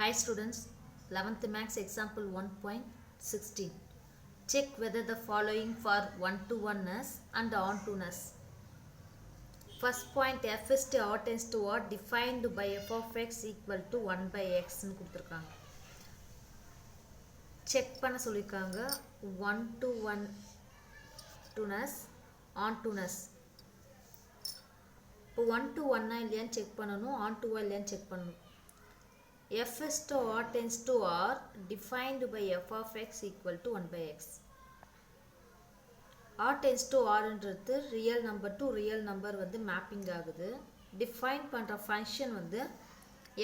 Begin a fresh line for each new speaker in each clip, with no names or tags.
Hi students, 11th Max example 1.16. Check whether the following for one-to-oneness and on-to-ness. First point, f is to r tends to r defined by f of x equal to 1 by x னு கொடுத்திருக்காங்க. Check பண்ண சொல்லிருக்காங்க one-to-one-ness, on-to-ness. இப்போ 1-to-1 இல்லையான்னு check பண்ணணும், on-to-1 இல்லையான்னு check பண்ணணும். f is to r tends to r defined by f of x equal to 1 by x. r tends to r ன்றது real number to real number வந்து mapping ஆகுது. Define பண்ணுற function வந்து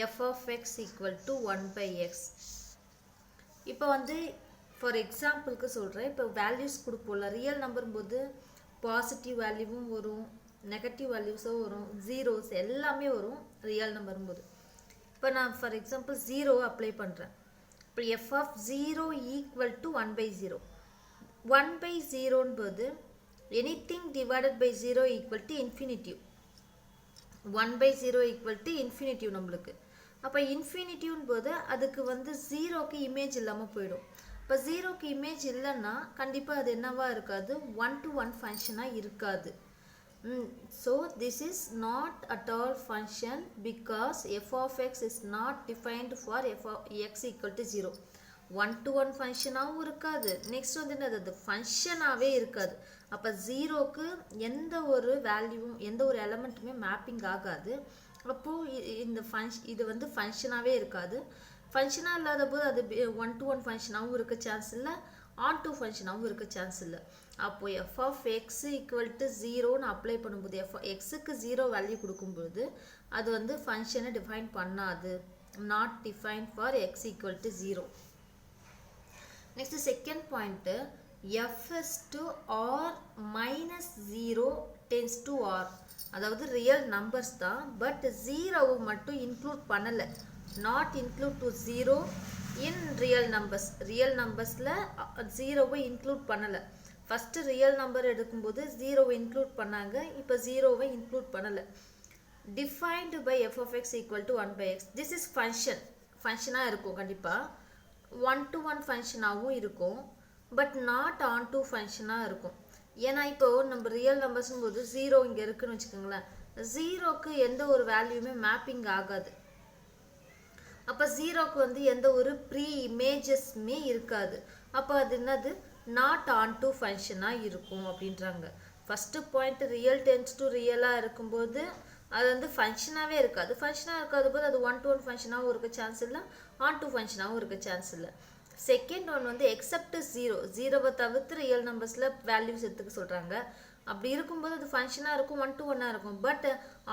f of x equal to 1 by x. இப்போ வந்து for எக்ஸாம்பிளுக்கு சொல்கிறேன், இப்போ வேல்யூஸ் கொடுப்போம்ல, ரியல் நம்பர் போது பாசிட்டிவ் வேல்யூவும் வரும், நெகட்டிவ் வேல்யூஸும் வரும், ஜீரோஸ் எல்லாமே வரும் ரியல் நம்பர் போது. இப்போ நான் ஃபார் எக்ஸாம்பிள் 0 அப்ளை பண்ணுறேன். இப்போ F of 0 equal to 1 by 0. 1 by 0 anything divided by 0 equal to infinitive. 1 by 0 equal to infinitive நம்மளுக்கு. அப்போ இன்ஃபினிட்டிவ்னு போது அதுக்கு வந்து 0க்கு இமேஜ் இல்லாமல் போயிடும். இப்போ 0க்கு இமேஜ் இல்லைன்னா கண்டிப்பாக அது என்னவா இருக்காது, 1-to-1 ஃபங்க்ஷனாக இருக்காது. So this is not at all function because f of x is not defined for f of x equal to 0. 1-to-1 ஃபங்க்ஷனாகவும் இருக்காது, நெக்ஸ்ட் வந்து என்னது ஃபங்க்ஷனாகவே இருக்காது. அப்போ 0க்கு எந்த ஒரு வேல்யூவும் எந்த ஒரு எலமெண்ட்டுமே மேப்பிங் ஆகாது. அப்போது இது வந்து ஃபங்க்ஷனாகவே இருக்காது. ஃபங்க்ஷனாக இல்லாத போது அது 1-to-1 ஃபங்க்ஷனாகவும் இருக்க சான்ஸ் இல்லை, on-to ஃபங்க்ஷனாகவும் இருக்க சான்ஸ் இல்லை. அப்போது F of X equal to 0ன்னு அப்ளை பண்ணும்போது எக்ஸுக்கு 0 வேல்யூ கொடுக்கும்போது அது வந்து ஃபங்க்ஷனை டிஃபைன் பண்ணாது, not define for X equal to 0. Next second point, F is to R minus 0 tends to R. அதாவது ரியல் நம்பர்ஸ் தான், பட் 0வை மட்டும் இன்க்ளூட் பண்ணலை, not include to 0 in real numbers. Real நம்பர்ஸில் 0வை இன்க்ளூட் பண்ணலை. ஃபஸ்ட்டு ரியல் நம்பர் எடுக்கும்போது 0வை இன்க்ளூட் பண்ணாங்க, இப்போ 0வை இன்க்ளூட் பண்ணலை. Defined by F of X equal to 1 by X. This is ஃபங்க்ஷனாக இருக்கும், கண்டிப்பாக 1-to-1 ஃபங்க்ஷனாகவும் இருக்கும், பட் நாட் on-to ஃபங்க்ஷனாக இருக்கும். ஏன்னா இப்போது நம்ம ரியல் நம்பர்ஸும் போது 0 இங்கே இருக்குன்னு வச்சுக்கோங்களேன், 0க்கு எந்த ஒரு வேல்யூமே மேப்பிங் ஆகாது. அப்போ 0க்கு வந்து எந்த ஒரு ப்ரீ இமேஜஸ்மே இருக்காது. அப்போ அது என்னது, நாட் on-to ஃபங்க்ஷனாக இருக்கும் அப்படின்றாங்க. First point real tends to ரியலாக இருக்கும்போது அது வந்து ஃபங்க்ஷனாகவே இருக்காது. ஃபங்க்ஷனாக இருக்காத போது அது 1-to-1 ஃபங்க்ஷனாகவும் இருக்க சான்ஸ் இல்லை, on-to ஃபங்க்ஷனாகவும் இருக்க சான்ஸ் இல்லை. செகண்ட் ஒன் வந்து எக்ஸப்ட் 0வை தவிர்த்து ரியல் நம்பர்ஸில் வேல்யூஸ் எடுத்துக்க சொல்கிறாங்க. அப்படி இருக்கும்போது அது ஃபங்க்ஷனாக இருக்கும், 1-to-1 இருக்கும், பட்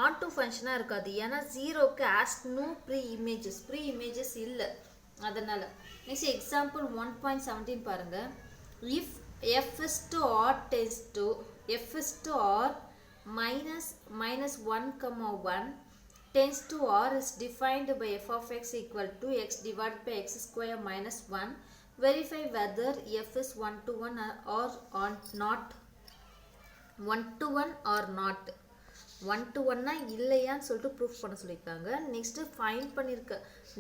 on-to ஃபங்க்ஷனாக இருக்காது. ஏன்னா 0க்கு ஆஸ் நோ ப்ரீ இமேஜஸ் இல்லை, அதனால். நெக்ஸ்ட் எக்ஸாம்பிள் 1.17 பாருங்கள். If f is to r tends to f is to r minus 1, tends to r is defined by f of x equal to x divided by x square minus 1. Verify whether f is 1-to-1 or not. 1-to-1 or not. 1-to-1 இல்லையான்னு சொல்லிட்டு proof பண்ண சொல்லியிருக்காங்க. Next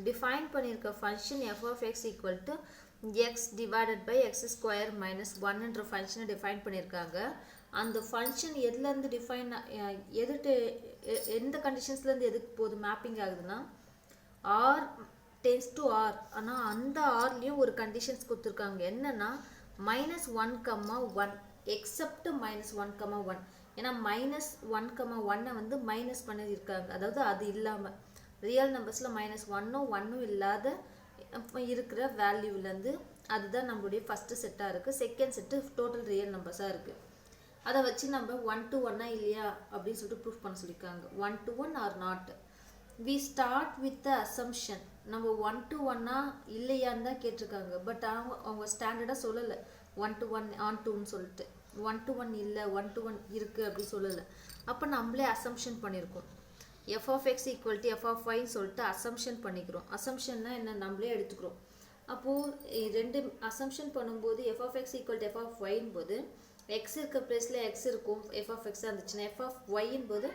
define பண்ணியிருக்க function f of x equal to x divided by x square minus 1ன்ற ஃபங்க்ஷனை define பண்ணியிருக்காங்க. அந்த function எதுலேருந்து define எந்த கண்டிஷன்ஸ்லேருந்து எதுக்கு போகுது மேப்பிங் ஆகுதுன்னா r tends to r. ஆனால் அந்த ஆர்லேயும் ஒரு கண்டிஷன்ஸ் கொடுத்துருக்காங்க, என்னென்னா -1, எக்ஸப்ட் -1, ஏன்னா -1, வந்து மைனஸ் பண்ணியிருக்காங்க. அதாவது அது இல்லாமல் ரியல் நம்பர்ஸில் -1 இல்லாத இருக்கிற வேல்யூலேருந்து அதுதான் நம்மளுடைய ஃபஸ்ட்டு செட்டாக இருக்குது. செகண்ட் செட்டு டோட்டல் ரியல் நம்பர்ஸாக இருக்குது. அதை வச்சு நம்ம 1-to-1 இல்லையா அப்படின்னு சொல்லிட்டு ப்ரூஃப் பண்ண சொல்லியிருக்காங்க. 1-to-1 or not. We start with the assumption. நம்ம 1-to-1 இல்லையான்னு தான் கேட்டிருக்காங்க, பட் அவங்க ஸ்டாண்டர்டாக சொல்லலை 1-to-1 on-to-ன்னு சொல்லிட்டு. 1-to-1 இல்லை, 1-to-1 இருக்குது அப்படி சொல்லலை. அப்போ நம்மளே அசம்ஷன் பண்ணியிருக்கோம். f of x equal to f of y சொல்லிட்டு அசம்ஷன் பண்ணிக்கிறோம். அசம்ஷன்னா என்ன, நம்மளே எடுத்துக்கிறோம். அப்போது ரெண்டு அசம்ஷன் பண்ணும்போது f of x equal to f of y போது x இருக்க பிளேஸில் x இருக்கும், f of x இருந்துச்சுன்னா f of y போது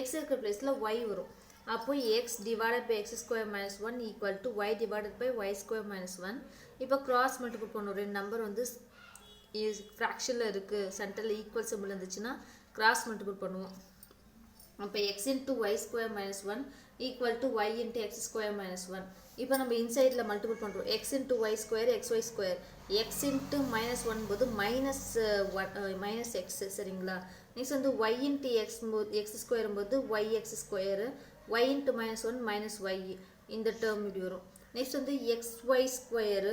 x இருக்க பிளேஸில் y வரும். அப்போ x divided by x square minus 1 equal to y divided by y square minus 1. இப்போ cross multiply பண்ணும் ரெண்டு நம்பர் வந்து ஃப்ராக்ஷனில் இருக்குது சென்டரில் ஈக்குவல் சிம்பிள் இருந்துச்சுன்னா cross multiply பண்ணுவோம். அப்போ x into y square minus 1 equal to y into x square minus 1. இப்போ நம்ம இன்சைடில் மல்டிபிள் பண்ணுறோம் x into y square xy square x into minus 1 போது minus x சரிங்களா. நெக்ஸ்ட் வந்து y into x square போது yx square y into minus 1 minus y இந்த term இப்படி வரும். நெக்ஸ்ட் வந்து xy square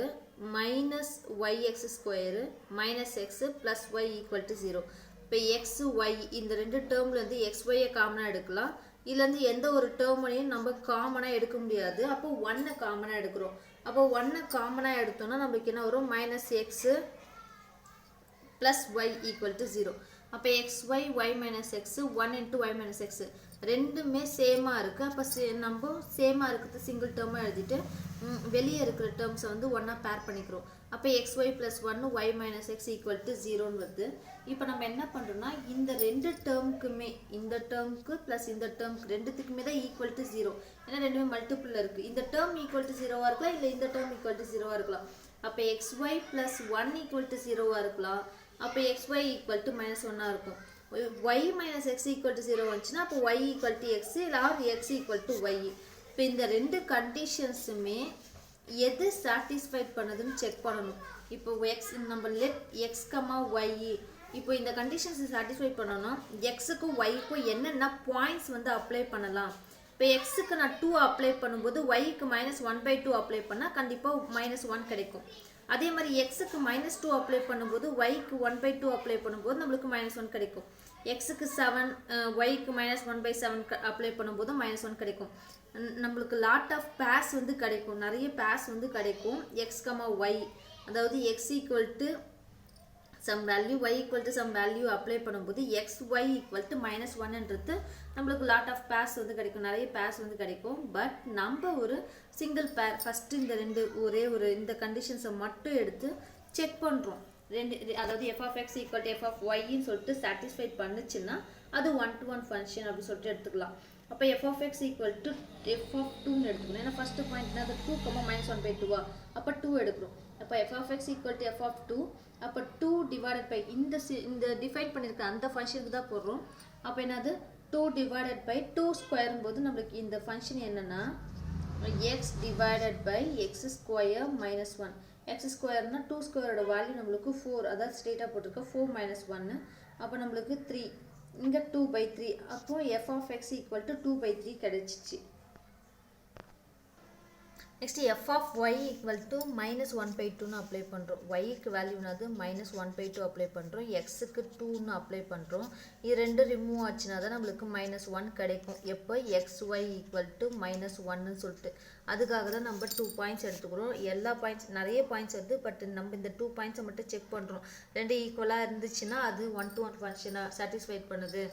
minus yx square minus x plus y equal to 0. இப்போ x y இந்த ரெண்டு டேர்மில் வந்து xy காமனாக எடுக்கலாம். இதுலேருந்து எந்த ஒரு டேர்மையும் நம்ம காமனாக எடுக்க முடியாது. அப்போ 1 காமனாக எடுக்கிறோம். அப்போ 1 காமனாக எடுத்தோம்னா நம்மளுக்கு என்ன வரும் minus x plus y equal to 0. அப்போ xy y minus x 1 into y minus x ரெண்டுமே சேமாக இருக்குது. அப்போ நம்ம சேமாக இருக்கிறது சிங்கிள் டேர்மாக எழுதிட்டு வெளியே இருக்கிற டேர்ம்ஸை வந்து ஒன்றா பேர் பண்ணிக்கிறோம். அப்போ xy plus 1 y minus x equal to 0ன்னு வருது. இப்போ நம்ம என்ன பண்ணுறோம்னா இந்த ரெண்டு டேர்முக்குமே இந்த டேர்முக்கு ப்ளஸ் இந்த டேர்முக்கு ரெண்டுத்துக்குமே தான் ஈக்குவல் டு 0. ஏன்னா ரெண்டுமே மல்டிபிளில் இருக்குது. இந்த டேர்ம் ஈக்குவல் டு 0வாக இருக்கலாம், இல்லை இந்த டேர்ம் ஈக்குவல் டு 0வாக இருக்கலாம். அப்போ xy plus 1 equal to 0வாக இருக்கலாம். அப்போ xy equal to minus 1ஆக இருக்கும். y minus x equal to 0 வந்துச்சுன்னா அப்போ y equal to x இல்லை x equal to y. இப்போ இந்த ரெண்டு கண்டிஷன்ஸுமே எது சாட்டிஸ்ஃபைட் பண்ணுதுன்னு செக் பண்ணணும். இப்போ x நம்ம லெட் x, y இப்போ இந்த கண்டிஷன்ஸை சாட்டிஸ்ஃபை பண்ணணும். எக்ஸுக்கும் ஒய்க்கும் என்னென்ன பாயிண்ட்ஸ் வந்து அப்ளை பண்ணலாம். இப்போ எக்ஸுக்கு நான் 2 அப்ளை பண்ணும்போது ஒய்க்கு -1/2 அப்ளை பண்ணால் கண்டிப்பாக -1 கிடைக்கும். அதே மாதிரி எக்ஸுக்கு -2 அப்ளை பண்ணும்போது ஒய்க்கு 1/2 அப்ளை பண்ணும்போது நம்மளுக்கு -1 கிடைக்கும். எக்ஸுக்கு 7 ஒய்க்கு -1/7 அப்ளை பண்ணும்போது -1 கிடைக்கும். நம்மளுக்கு லாட் ஆஃப் பேர்ஸ் வந்து கிடைக்கும், நிறைய பேர்ஸ் வந்து கிடைக்கும் x, y. அதாவது x equal to some value y equal to some value apply பண்ணும்போது x y equal to -1ன்றது நம்மளுக்கு லாட் ஆஃப் பேர்ஸ் வந்து கிடைக்கும், நிறைய பேர்ஸ் வந்து கிடைக்கும். பட் நம்ம ஒரு சிங்கிள் பேர் ஃபஸ்ட்டு இந்த ரெண்டு ஒரே ஒரு இந்த கண்டிஷன்ஸை மட்டும் எடுத்து செக் பண்ணுறோம். அதாவது f of x equal to f of yன்னு சொல்லிட்டு சாட்டிஸ்ஃபைட் பண்ணுச்சுன்னா அது 1-to-1 ஃபங்க்ஷன் அப்படின்னு சொல்லிட்டு எடுத்துக்கலாம். அப்போ f of x equal to f of 2ன்னு எடுத்துக்கணும். ஏன்னா ஃபஸ்ட்டு பாயிண்ட்னா அது 2, -1/2 அப்போ 2 எடுக்கிறோம். அப்போ f of x equal to f of 2 அப்போ 2 divided by இந்த டிஃபைன் பண்ணியிருக்க அந்த ஃபங்க்ஷனுக்கு தான் போடுறோம். அப்போ என்னது 2 divided by 2 ஸ்கொயரும் போது நம்மளுக்கு இந்த ஃபங்க்ஷன் என்னென்னா x divided by x square minus 1. x ஸ்கொயர்னா 2 ஸ்கொயரோட வேல்யூ நம்மளுக்கு 4, அதாவது ஸ்ட்ரெயிட்டாக போட்டிருக்க 4 - 1. அப்போ நம்மளுக்கு 3, இங்கே 2/3. அப்போ f of x equal to 2/3 கிடைச்சிச்சு. Next f of y equal to -1/2ன்னு அப்ளை பண்ணுறோம். yக்கு வேல்யூனாது -1/2 அப்ளை பண்ணுறோம், xக்கு 2ன்னு அப்ளை பண்ணுறோம். இது ரெண்டு ரிமூவ் ஆச்சுன்னா தான் நம்மளுக்கு -1 கிடைக்கும். எப்போ xy equal to -1ன்னு சொல்லிட்டு அதுக்காக தான் நம்ம 2 பாயிண்ட்ஸ் எடுத்துக்கிறோம். எல்லா பாயிண்ட்ஸ் நிறைய பாயிண்ட்ஸ் வருது, பட் நம்ம இந்த 2 பாயிண்ட்ஸை மட்டும் செக் பண்ணுறோம். ரெண்டு ஈக்குவலாக இருந்துச்சுன்னா அது 1-to-1 ஃபங்க்ஷனாக சாட்டிஸ்ஃபைட் பண்ணுது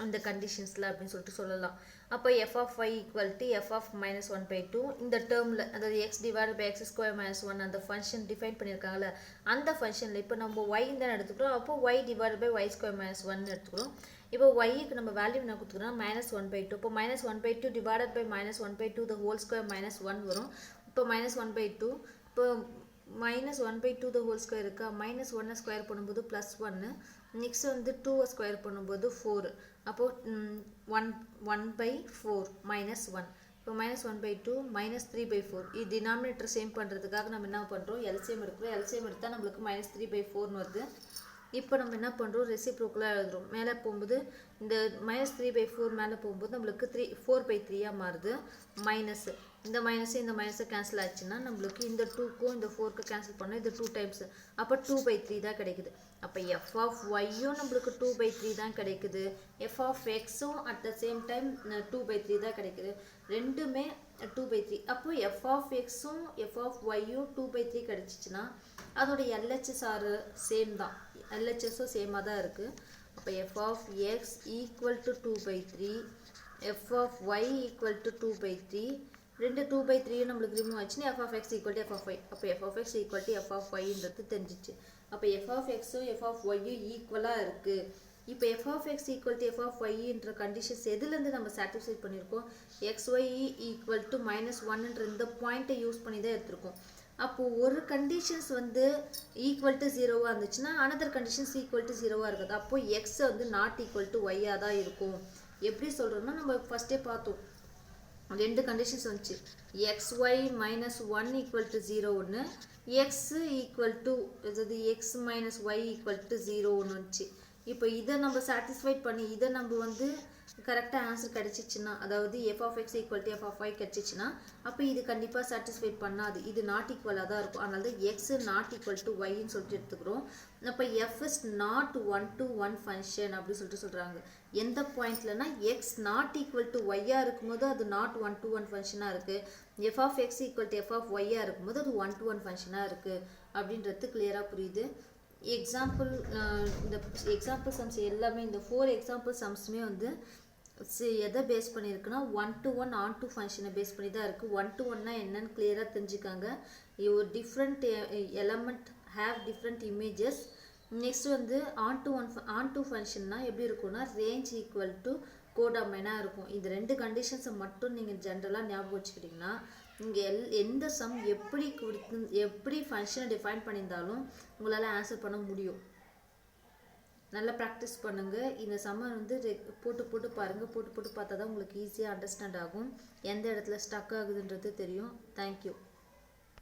அந்த கண்டிஷன்ஸில் அப்படின்னு சொல்லிட்டு சொல்லலாம். அப்போ f of y equal to f of -1/2 இந்த டேர்மில், அதாவது x divided by x square minus 1 அந்த ஃபங்க்ஷன் டிஃபைன் பண்ணியிருக்காங்கல்ல அந்த ஃபங்க்ஷனில் இப்போ நம்ம y தான் எடுத்துக்கிறோம். அப்போ y divided by y square minus 1 எடுத்துக்கிறோம். இப்போ yக்கு நம்ம வேல்யூ என்ன கொடுத்துக்கிறோம் -1/2. இப்போ -1/2 divided by -1/2 the whole square -1 வரும். இப்போ -1/2 இப்போ -1/2 the whole square இருக்கா, -1 ஸ்கொயர் பண்ணும்போது +1, நெக்ஸ்ட் வந்து 2 ஸ்கொயர் பண்ணும்போது 4. அப்போது 1/4 -1. இப்போ -1/2 -3/4. இது டினாமினேட்டர் சேம் பண்ணுறதுக்காக நம்ம என்ன பண்ணுறோம், எல்சிஎம் எடுக்கிறோம். எல்சிஎம் எடுத்தால் நம்மளுக்கு -3/4ன்னு வருது. இப்போ நம்ம என்ன பண்ணுறோம், ரெசிப்ரோக்கலாக எழுதுகிறோம். மேலே போகும்போது இந்த -3/4 மேலே போகும்போது நம்மளுக்கு 4/3 மாறுது. மைனஸ் இந்த மைனஸை கேன்சல் ஆச்சுன்னா நம்மளுக்கு இந்த 2க்கும் இந்த 4க்கு கேன்சல் பண்ணோம், இது 2 டைம்ஸ். அப்போ 2/3 தான் கிடைக்குது. அப்போ f of yயும் நம்மளுக்கு 2/3 தான் கிடைக்குது. f of xம் அட் த சேம் டைம் 2/3 தான் கிடைக்குது. ரெண்டுமே 2/3. அப்போ f of xம் f of yயும் 2/3 கிடைச்சிச்சுன்னா அதோட LHS சேம் தான், LHSம் சேமாக தான் இருக்குது. அப்போ f of x equal to 2/3, f of y equal to 2/3. ரெண்டு 2/3 நம்மளுக்கு ரிமூவ் ஆச்சுன்னா f of x equal to f of y. அப்போ f of x equal to f of yன்றது தெரிஞ்சிச்சு. அப்போ f of xம் f of yயும் ஈக்குவலாக இருக்குது. இப்போ f of x equal to f of y என்ற கண்டிஷன்ஸ் எதுலேருந்து நம்ம சாட்டிஸ்ஃபை பண்ணியிருக்கோம், xy equal to -1 என்ற இந்த பாயிண்ட்டை யூஸ் பண்ணி தான் எடுத்திருக்கோம். அப்போது ஒரு கண்டிஷன்ஸ் வந்து ஈக்குவல் டு 0வாக இருந்துச்சுன்னா அனதர் கண்டிஷன்ஸ் ஈக்குவல் டு 0வாக இருக்குது. அப்போது எக்ஸ் வந்து நாட் ஈக்குவல் டு ஒய்யாக தான் இருக்கும். எப்படி சொல்கிறோம்னா நம்ம ஃபஸ்ட்டே பார்த்தோம், ரெண்டு கண்டிஷன்ஸ் வந்துச்சு. xy -1 ஈக்குவல் டு 0 ஒன்று, எக்ஸ் ஈக்குவல் டு அதாவது x minus y equal to 0 ஒன்று வந்துச்சு. இப்போ இதை நம்ம சாட்டிஸ்ஃபைட் பண்ணி இதை நம்ம வந்து கரெக்டாக ஆன்சர் கிடச்சிச்சின்னா, அதாவது f of x equal to f of y கிடச்சிச்சின்னா அப்போ இது கண்டிப்பாக சாட்டிஸ்ஃபைட் பண்ணாது, இது நாட் ஈக்குவலாக தான் இருக்கும். அதனால தான் எக்ஸ் நாட் ஈக்குவல் டு ஒய்ன்னு சொல்லிட்டு எடுத்துக்கிறோம். அப்போ F is not 1-to-1 function அப்படி சொல்லிட்டு சொல்கிறாங்க. எந்த பாயிண்ட்லனா எக்ஸ் நாட் ஈக்குவல் டு ஒய்யாக இருக்கும்போது அது நாட் 1-to-1 ஃபங்க்ஷனாக இருக்குது, F of X equal to F of ஒய்யாக இருக்கும்போது அது 1-to-1 ஃபங்க்ஷனாக இருக்குது அப்படின்றது கிளியராக புரியுது. எக்ஸாம்பிள் இந்த எக்ஸாம்பிள் சம்ஸ் எல்லாமே இந்த 4 எக்ஸாம்பிள் சம்ஸுமே வந்து எதை பேஸ் பண்ணியிருக்குன்னா 1-to-1 on-to ஃபங்க்ஷனை பேஸ் பண்ணி தான் இருக்குது. 1-to-1னா என்னன்னு கிளியராக தெரிஞ்சுக்காங்க. Different element have different images. Next வந்து on-to ஃபங்க்ஷன்னா எப்படி இருக்கும்னா ரேஞ்ச் ஈக்குவல் டு கோடமைனாக இருக்கும். இந்த ரெண்டு கண்டிஷன்ஸை மட்டும் நீங்கள் ஜென்ரலாக ஞாபகம் வச்சுக்கிட்டிங்கன்னா இங்கே எந்த சம் எப்படி ஃபங்க்ஷனை டிஃபைன் பண்ணியிருந்தாலும் உங்களால் ஆன்சர் பண்ண முடியும். நல்லா ப்ராக்டிஸ் பண்ணுங்கள். இந்த சம்மர் வந்து போட்டு பாருங்கள். போட்டு பார்த்தா தான் உங்களுக்கு ஈஸியாக அண்டர்ஸ்டாண்ட் ஆகும், எந்த இடத்துல ஸ்டக் ஆகுதுன்றது தெரியும். தேங்க்யூ.